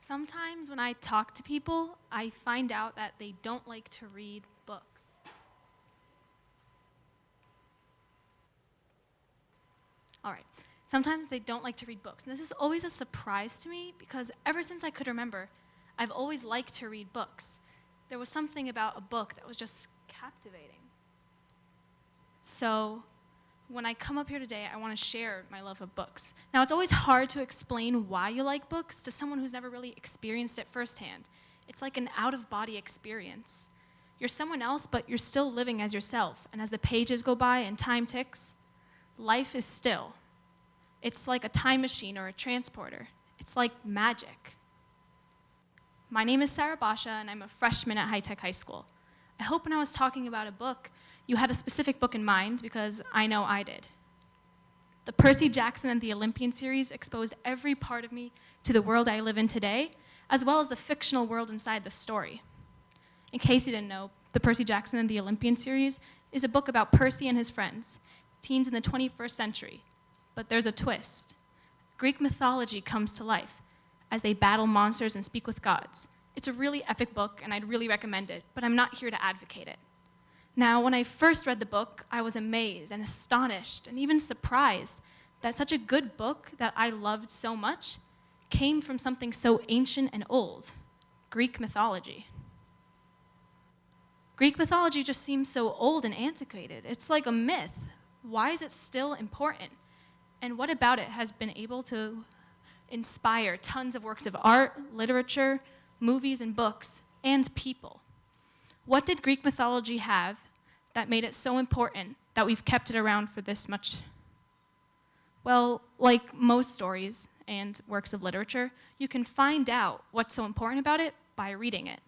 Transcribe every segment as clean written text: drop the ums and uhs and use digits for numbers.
Sometimes when I talk to people, I find out that they don't like to read books. All right. Sometimes they don't like to read books. And this is always a surprise to me because ever since I could remember, I've always liked to read books. There was something about a book that was just captivating. So when I come up here today, I want to share my love of books. Now, it's always hard to explain why you like books to someone who's never really experienced it firsthand. It's like an out-of-body experience. You're someone else, but you're still living as yourself. And as the pages go by and time ticks, life is still. It's like a time machine or a transporter. It's like magic. My name is Bacha, and I'm a freshman at High-Tech High School. I hope when I was talking about a book, you had a specific book in mind, because I know I did. The Percy Jackson and the Olympian series exposed every part of me to the world I live in today, as well as the fictional world inside the story. In case you didn't know, the Percy Jackson and the Olympian series is a book about Percy and his friends, teens in the 21st century. But there's a twist. Greek mythology comes to life as they battle monsters and speak with gods. It's a really epic book, and I'd really recommend it, but I'm not here to advocate it. Now, when I first read the book, I was amazed and astonished and even surprised that such a good book that I loved so much came from something so ancient and old, Greek mythology. Greek mythology just seems so old and antiquated. It's like a myth. Why is it still important? And what about it has been able to inspire tons of works of art, literature, movies, and books, and people? What did Greek mythology have that made it so important that we've kept it around for this much? Well, like most stories and works of literature, you can find out what's so important about it by reading it.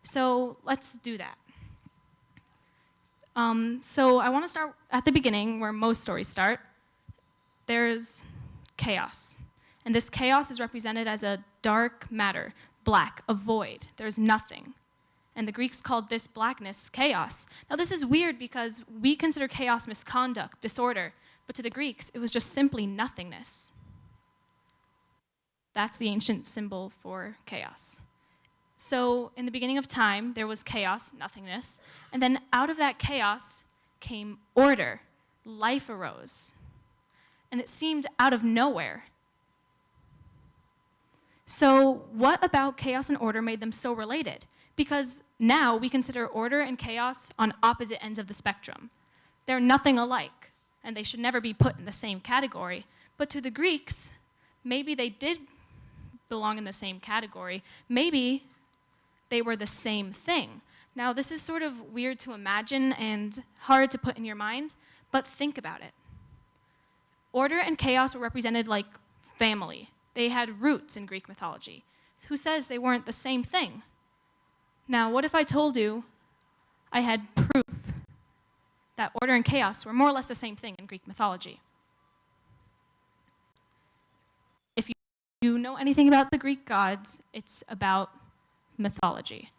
So let's do that. So I want to start at the beginning, where most stories start. There's chaos. And this chaos is represented as a dark matter, black, a void. There's nothing. And the Greeks called this blackness chaos. Now, this is weird because we consider chaos misconduct, disorder, but to the Greeks, it was just simply nothingness. That's the ancient symbol for chaos. So, in the beginning of time, there was chaos, nothingness, and then out of that chaos came order. Life arose. And it seemed out of nowhere. So, what about chaos and order made them so related? Because now we consider order and chaos on opposite ends of the spectrum. They're nothing alike, and they should never be put in the same category. But to the Greeks, maybe they did belong in the same category. Maybe they were the same thing. Now, this is sort of weird to imagine and hard to put in your mind, but think about it. Order and chaos were represented like family. They had roots in Greek mythology. Who says they weren't the same thing? Now, what if I told you I had proof that order and chaos were more or less the same thing in Greek mythology? If you know anything about the Greek gods, it's about mythology.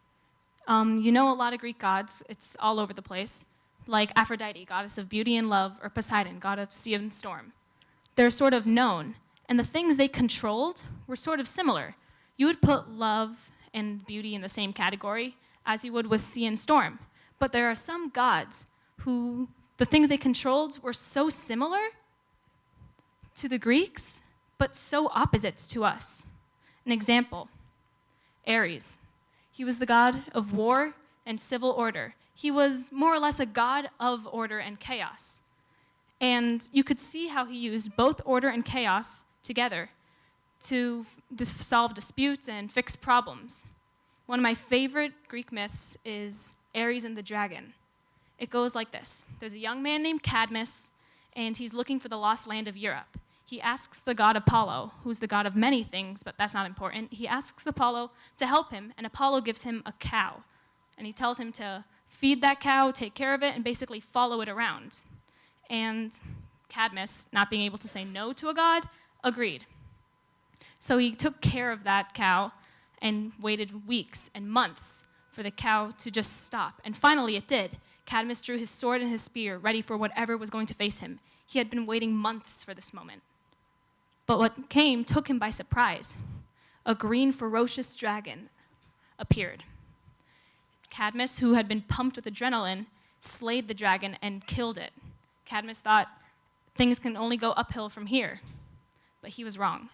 You know a lot of Greek gods. It's all over the place, like Aphrodite, goddess of beauty and love, or Poseidon, god of sea and storm. They're sort of known, and the things they controlled were sort of similar. You would put love and beauty in the same category as you would with sea and storm. But there are some gods who the things they controlled were so similar to the Greeks, but so opposites to us. An example, Ares. He was the god of war and civil order. He was more or less a god of order and chaos. And you could see how he used both order and chaos together to solve disputes and fix problems. One of my favorite Greek myths is Ares and the dragon. It goes like this. There's a young man named Cadmus, and he's looking for the lost land of Europe. He asks the god Apollo, who's the god of many things, but that's not important. He asks Apollo to help him, and Apollo gives him a cow. And he tells him to feed that cow, take care of it, and basically follow it around. And Cadmus, not being able to say no to a god, agreed. So he took care of that cow and waited weeks and months for the cow to just stop. And finally it did. Cadmus drew his sword and his spear, ready for whatever was going to face him. He had been waiting months for this moment. But what came took him by surprise. a green ferocious dragon appeared. Cadmus, who had been pumped with adrenaline, slayed the dragon and killed it. Cadmus thought things can only go uphill from here, but he was wrong.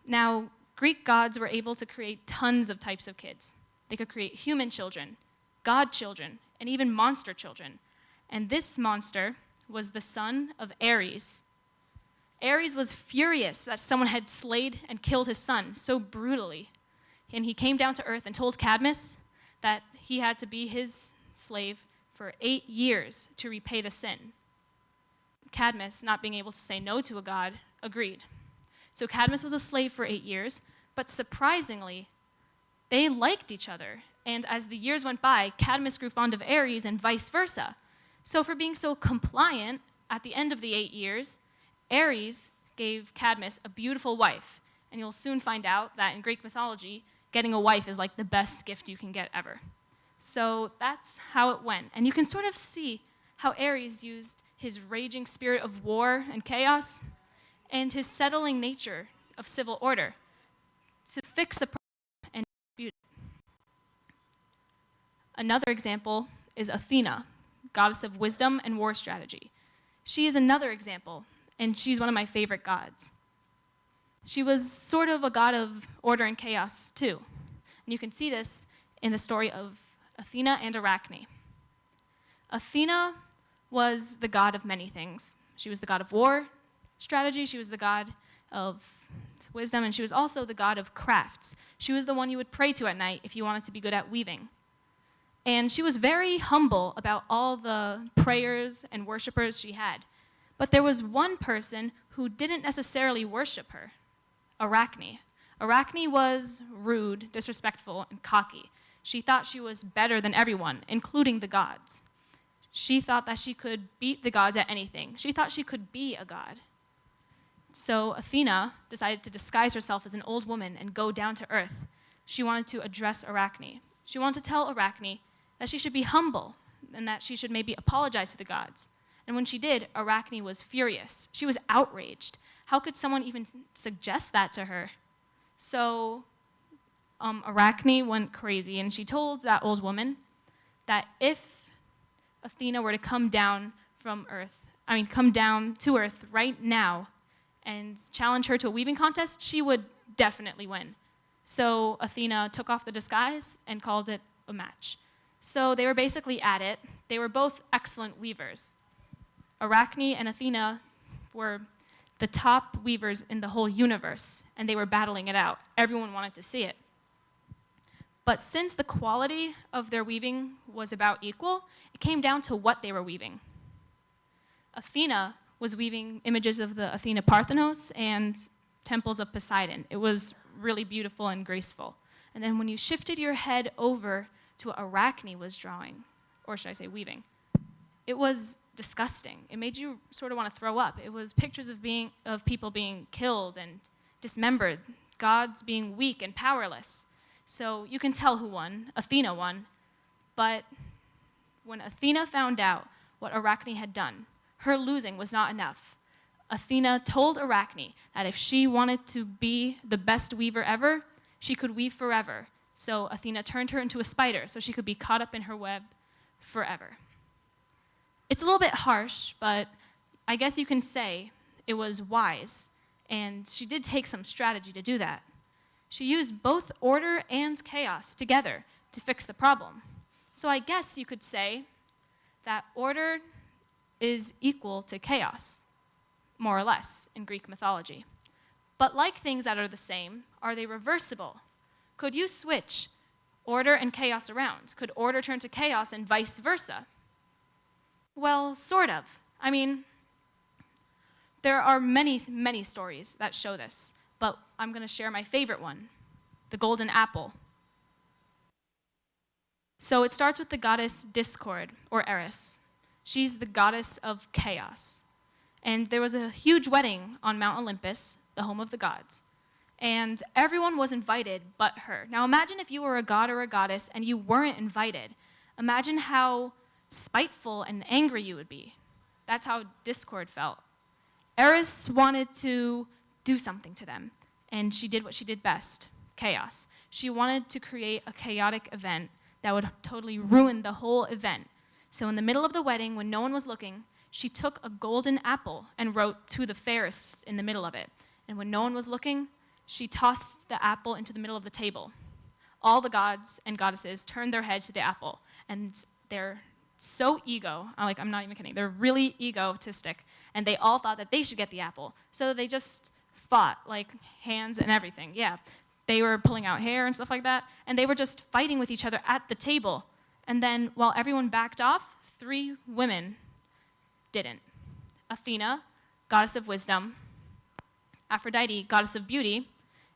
Now, Greek gods were able to create tons of types of kids. They could create human children, god children, and even monster children. And this monster was the son of Ares. Ares was furious that someone had slayed and killed his son so brutally. And he came down to earth and told Cadmus that he had to be his slave for 8 years to repay the sin. Cadmus, not being able to say no to a god, agreed. So Cadmus was a slave for 8 years, but surprisingly, they liked each other. And as the years went by, Cadmus grew fond of Ares and vice versa. So for being so compliant, at the end of the 8 years, Ares gave Cadmus a beautiful wife. And you'll soon find out that in Greek mythology, getting a wife is like the best gift you can get ever. So that's how it went. And you can sort of see how Ares used his raging spirit of war and chaos and his settling nature of civil order to fix the problem and dispute it. Another example is Athena, goddess of wisdom and war strategy. She is another example, and she's one of my favorite gods. She was sort of a god of order and chaos, too. And you can see this in the story of Athena and Arachne. Athena was the god of many things. She was the god of war, strategy, she was the god of wisdom, and she was also the god of crafts. She was the one you would pray to at night if you wanted to be good at weaving. And she was very humble about all the prayers and worshipers she had. But there was one person who didn't necessarily worship her, Arachne. Arachne was rude, disrespectful, and cocky. She thought she was better than everyone, including the gods. She thought that she could beat the gods at anything. She thought she could be a god. So Athena decided to disguise herself as an old woman and go down to earth. She wanted to address Arachne. She wanted to tell Arachne that she should be humble and that she should maybe apologize to the gods. And when she did, Arachne was furious. She was outraged. How could someone even suggest that to her? So Arachne went crazy, and she told that old woman that if Athena were to come down to earth right now and challenge her to a weaving contest, she would definitely win. So Athena took off the disguise and called it a match. So they were basically at it. They were both excellent weavers. Arachne and Athena were the top weavers in the whole universe, and they were battling it out. Everyone wanted to see it. But since the quality of their weaving was about equal, it came down to what they were weaving. Athena was weaving images of the Athena Parthenos and temples of Poseidon. It was really beautiful and graceful. And then when you shifted your head over to what Arachne was drawing, or should I say weaving, it was disgusting. It made you sort of want to throw up. It was pictures of people being killed and dismembered, gods being weak and powerless. So you can tell who won. Athena won. But when Athena found out what Arachne had done, her losing was not enough. Athena told Arachne that if she wanted to be the best weaver ever, she could weave forever. So Athena turned her into a spider so she could be caught up in her web forever. It's a little bit harsh, but I guess you can say it was wise, and she did take some strategy to do that. She used both order and chaos together to fix the problem. So I guess you could say that order is equal to chaos, more or less, in Greek mythology. But like things that are the same, are they reversible? Could you switch order and chaos around? Could order turn to chaos and vice versa? Well, sort of. I mean, there are many, many stories that show this, but I'm going to share my favorite one, the golden apple. So it starts with the goddess Discord, or Eris. She's the goddess of chaos. And there was a huge wedding on Mount Olympus, the home of the gods. And everyone was invited but her. Now imagine if you were a god or a goddess and you weren't invited. Imagine how spiteful and angry you would be. That's how Discord felt. Eris wanted to do something to them. and she did what she did best, chaos. She wanted to create a chaotic event that would totally ruin the whole event. So in the middle of the wedding, when no one was looking, she took a golden apple and wrote "to the fairest" in the middle of it. And when no one was looking, she tossed the apple into the middle of the table. All the gods and goddesses turned their heads to the apple, and they're so I'm not even kidding, they're really egotistic, and they all thought that they should get the apple. So they just fought, like hands and everything, yeah. They were pulling out hair and stuff like that, and they were just fighting with each other at the table. And then while everyone backed off, 3 women didn't. Athena, goddess of wisdom, Aphrodite, goddess of beauty,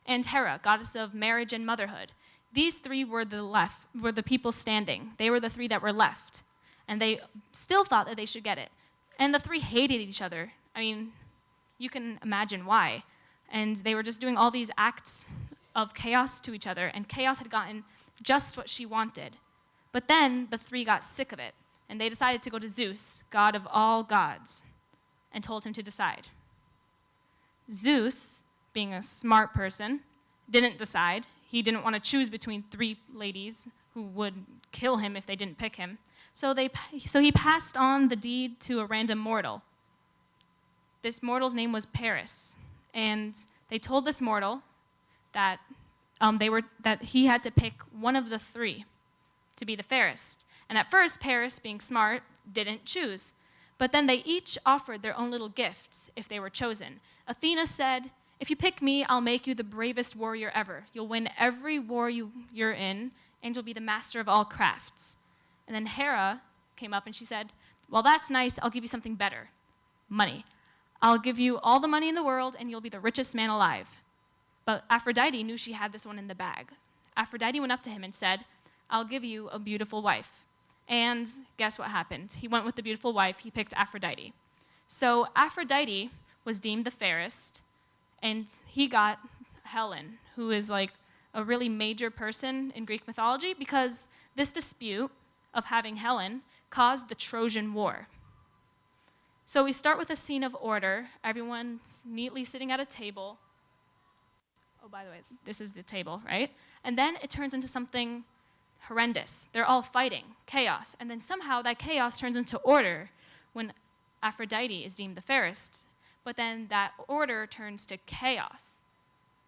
and Hera, goddess of marriage and motherhood. These 3 were the people standing. They were the 3 that were left. And they still thought that they should get it. And the 3 hated each other. I mean, you can imagine why. And they were just doing all these acts of chaos to each other, and chaos had gotten just what she wanted. But then the 3 got sick of it, and they decided to go to Zeus, god of all gods, and told him to decide. Zeus, being a smart person, didn't decide. He didn't want to choose between 3 ladies who would kill him if they didn't pick him. So he passed on the deed to a random mortal. This mortal's name was Paris, and they told this mortal that he had to pick one of the 3 to be the fairest. And at first, Paris, being smart, didn't choose. But then they each offered their own little gifts if they were chosen. Athena said, "If you pick me, I'll make you the bravest warrior ever. You'll win every war you're in, and you'll be the master of all crafts." And then Hera came up and she said, "Well, that's nice. I'll give you something better. Money. I'll give you all the money in the world, and you'll be the richest man alive." But Aphrodite knew she had this one in the bag. Aphrodite went up to him and said, "I'll give you a beautiful wife." And guess what happened? He went with the beautiful wife. He picked Aphrodite. So Aphrodite was deemed the fairest, and he got Helen, who is like a really major person in Greek mythology, because this dispute of having Helen caused the Trojan War. So we start with a scene of order. Everyone's neatly sitting at a table. Oh, by the way, this is the table, right? And then it turns into something horrendous. They're all fighting, chaos. And then somehow that chaos turns into order when Aphrodite is deemed the fairest. But then that order turns to chaos.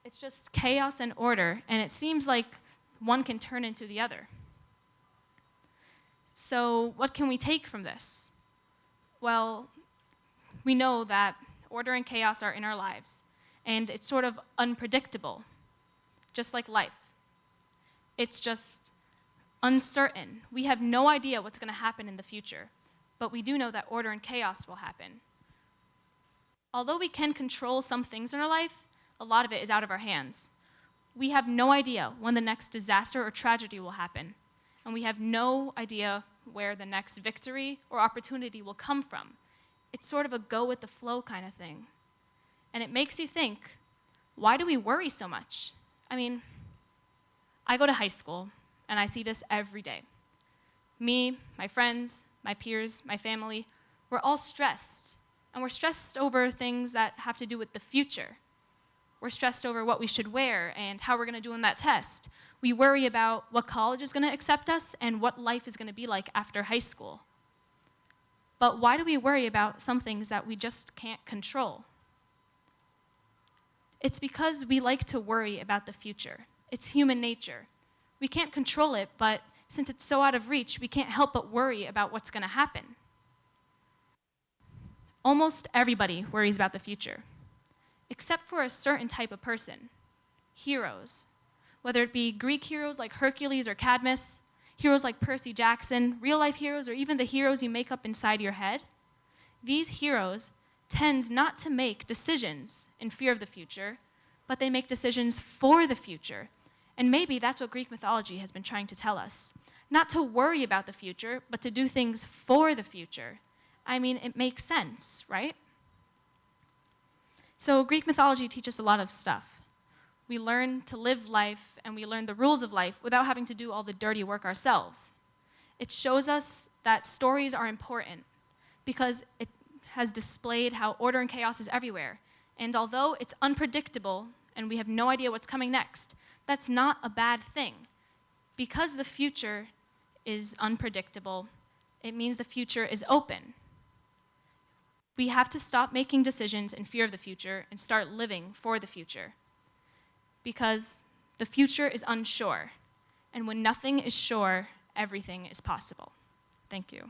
It's just chaos and order, and it seems like one can turn into the other. So what can we take from this? Well, we know that order and chaos are in our lives, and it's sort of unpredictable, just like life. It's just uncertain. We have no idea what's going to happen in the future, but we do know that order and chaos will happen. Although we can control some things in our life, a lot of it is out of our hands. We have no idea when the next disaster or tragedy will happen, and we have no idea where the next victory or opportunity will come from. It's sort of a go with the flow kind of thing. And it makes you think, why do we worry so much? I mean, I go to high school, and I see this every day. Me, my friends, my peers, my family, we're all stressed. And we're stressed over things that have to do with the future. We're stressed over what we should wear and how we're going to do in that test. We worry about what college is going to accept us and what life is going to be like after high school. But why do we worry about some things that we just can't control? It's because we like to worry about the future. It's human nature. We can't control it, but since it's so out of reach, we can't help but worry about what's going to happen. Almost everybody worries about the future, except for a certain type of person, heroes. Whether it be Greek heroes like Hercules or Cadmus, heroes like Percy Jackson, real-life heroes, or even the heroes you make up inside your head, these heroes tend not to make decisions in fear of the future, but they make decisions for the future. And maybe that's what Greek mythology has been trying to tell us. Not to worry about the future, but to do things for the future. I mean, it makes sense, right? So Greek mythology teaches a lot of stuff. We learn to live life, and we learn the rules of life without having to do all the dirty work ourselves. It shows us that stories are important because it has displayed how order and chaos is everywhere. And although it's unpredictable and we have no idea what's coming next. That's not a bad thing. Because the future is unpredictable, it means the future is open. We have to stop making decisions in fear of the future and start living for the future. Because the future is unsure, and when nothing is sure, everything is possible. Thank you.